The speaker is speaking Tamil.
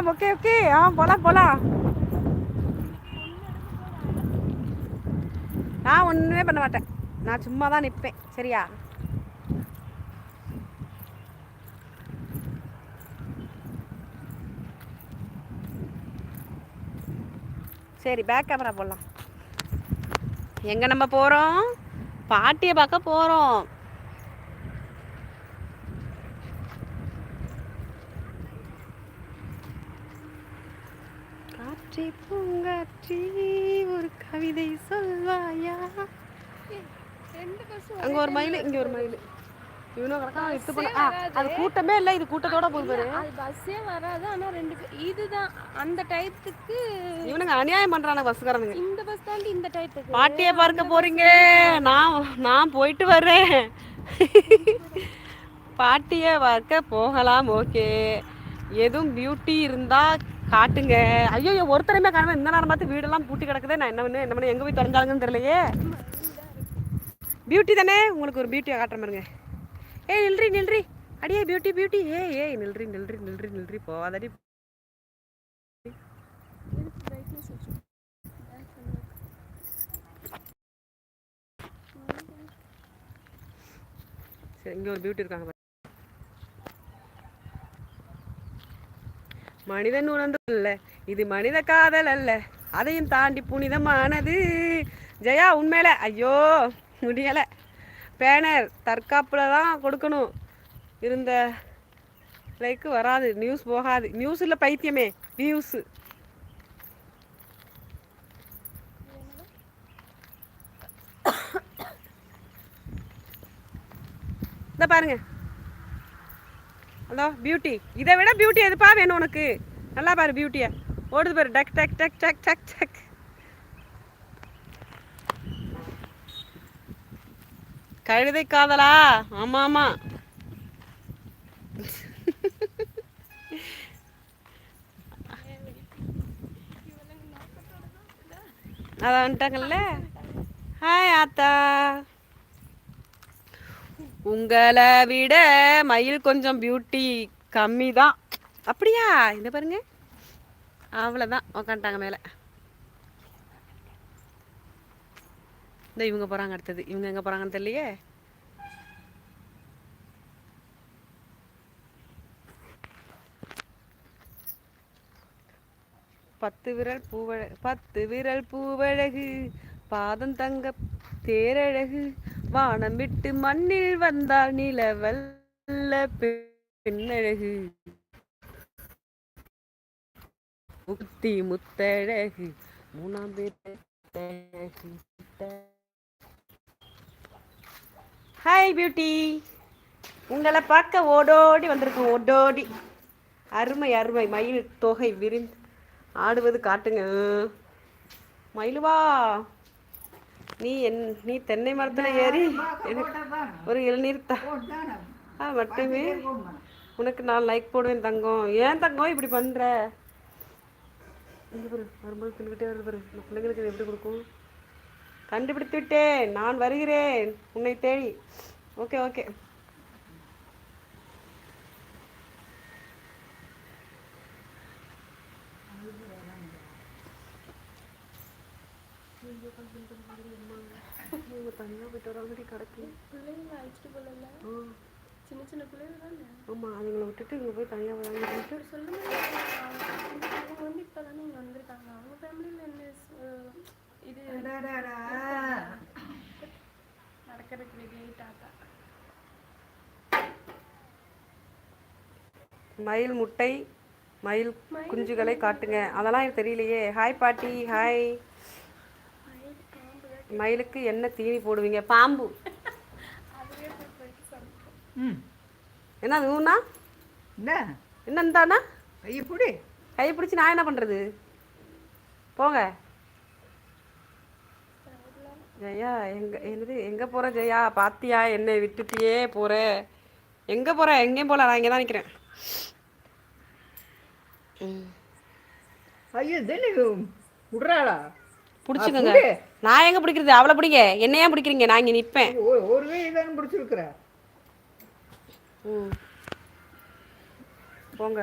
Okay okay. போலாம் போலாம். நான் ஒன்றுமே பண்ண மாட்டேன், நான் சும்மா தான் நிற்பேன். சரியா? சரி, பேக் கேமரா போடலாம். எங்கே நம்ம போகிறோம்? பாட்டியை பார்க்க போகிறோம். காற்றி பூங்காற்றி ஒரு கவிதை சொல்வாயா? அங்க ஒரு மயில், இங்க ஒரு மயில். இவனும் கணக்காக விட்டு போனா. அது கூட்டமே இல்லை, இது கூட்டத்தோட போகுது பாரு. அது பஸ்ஸே வராது. ஆனா ரெண்டு இதுதான் அந்த டயத்துக்கு இவனுங்க அநியாயம் பண்றானே பஸ்காரனுங்க. இந்த பஸ் தாண்டி இந்த டயத்துக்கு பாட்டியை பார்க்க போறீங்க. நான் போயிட்டு வர்றேன். பாட்டியை பார்க்க போகலாம். ஓகே, எதுவும் பியூட்டி இருந்தா காட்டுங்க. ஐயோ, ஒருத்தரையுமே காணாம. இந்த நேரம் பார்த்து வீடெல்லாம் பூட்டி கிடக்குதே. நான் என்ன பண்ண எங்க போய் தொலைஞ்சாலுங்கன்னு தெரியலையே. பியூட்டி தானே, உங்களுக்கு ஒரு பியூட்டியை காட்டுற பாருங்க. ஏய் நில்றி நில்றி, அடியே பியூட்டி பியூட்டி. ஏய் நில்றி நில்றி நில்றி நில்றி, போவாதடி. சரி, இங்க ஒரு பியூட்டி இருக்காங்க. மனிதன் உணர்ந்து அல்ல, இது மனித காதல் அல்ல, அதையும் தாண்டி புனிதமானது. ஜெயா உண்மையில ஐயோ முடியலை. பேனர் தற்காப்புல தான் கொடுக்கணும். இருந்த லைக்கு வராது, நியூஸ் போகாது. நியூஸ் இல்லை பைத்தியமே, வியூஸ். இந்த பாருங்க, ஹலோ பியூட்டி. இதை விட பியூட்டி எதுப்பா வேணும் உனக்கு? நல்லா பாரு பியூட்டியை, ஓடுது பாரு, டக் டக் டக் டக் டக் டக். கழுதை காதலா? ஆமா ஆமா. அதான் வந்துட்டாங்கல்ல. ஹாய் ஆத்தா. உங்களை விட மயில் கொஞ்சம் பியூட்டி கம்மி தான். அப்படியா? இந்த பாருங்க, அவ்வளோதான் உக்காண்டாங்க மேலே. இந்த இவங்க போகிறாங்க. அடுத்தது இவங்க எங்கே போகிறாங்கன்னு தெரியலையே. பத்து விரல் பூவழகு, பாதம் தங்க தேரழகு, வானம் விட்டு மண்ணில் வந்தால் நிலவல்ல பெண்ணழகு, முக்தி முத்தழகு, மூணாம் பேர். ஹாய் பியூட்டி, உங்களை பார்க்க ஓடோடி வந்திருக்கோம், ஓடோடி. அருமை அருமை. மயில் தொகை விரிந்து ஆடுவது காட்டுங்க. மயிலுவா, நீ தென்னை மரத்தில் ஏறி எனக்கு ஒரு இளநீர் மட்டுமே உனக்கு நான் லைக் போடுவேன் தங்கம். ஏன் தங்கம் இப்படி பண்ணுற? வரும்போது தின்னுக்கிட்டே வருது பாரு. இந்த பிள்ளைங்களுக்கு இது எப்படி கொடுக்கும்? கண்டுபிடித்து விட்டேன், நான் வருகிறேன் உன்னை தேடி. Okay okay. தனியாக போயிட்டு வராங்கடி கடைக்கு. பிள்ளைங்களை அழைச்சிட்டு போகல, சின்ன சின்ன பிள்ளைங்க தானே. ஆமாம், அதுங்களை விட்டுட்டு இங்கே போய் தனியாக வராங்க. சொல்லுங்க, அவங்க வந்து இப்போ தானே இங்கே வந்திருக்காங்க. அவங்க ஃபேமிலியில் என்ன இது நடக்கிறதுக்கு ரெடி ஆகிட்டாக்கா. மயில் முட்டை, மயில் குஞ்சுகளை காட்டுங்க. அதெல்லாம் எனக்கு தெரியலையே. ஹாய் பாட்டி. ஹாய். மயிலுக்கு என்ன தீனி போடுவீங்க? பாம்பு. என்ன அது ஊனா? என்ன இந்தாண்ணா கை பிடிச்சி நான் என்ன பண்ணுறது? போங்க ஜெயா. எங்கே போகிற ஜெயா? பாத்தியா என்னை விட்டுட்டியே போகிற? எங்கே போகிற? எங்கேயும் போகல, நான் இங்கே தான் நிற்கிறேன். விடுறாளா? பிடிச்சிக்கோங்க. நான் எங்கே பிடிக்கிறது? அவளை பிடிங்க. என்ன ஏன் பிடிக்கிறீங்க? நான் இங்கே நிற்பேன். ஒரு வேலை பிடிச்சிருக்கிறேன். போங்க.